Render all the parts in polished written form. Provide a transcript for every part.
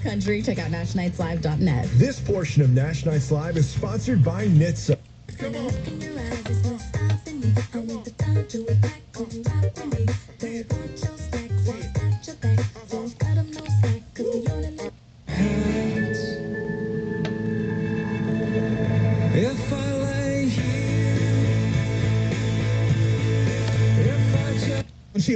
country. Check out NashNightsLive.net. This portion of Nash Nights Live is sponsored by NHTSA. Come on. If I lay here,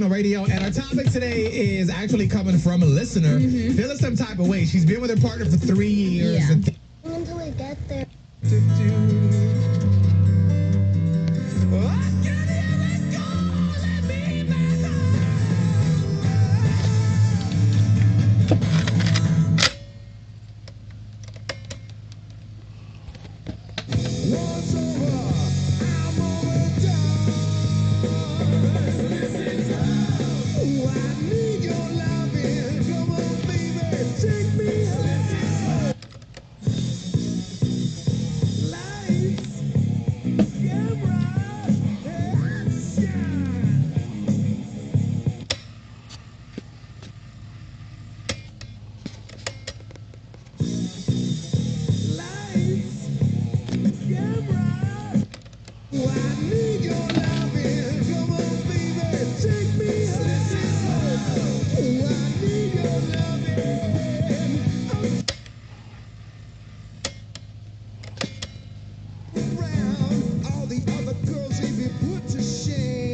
Radio, and our topic today is actually coming from a listener. Feeling some type of way. She's been with her partner for 3 years. Yeah. Until I get there. All the other girls, they be put to shame.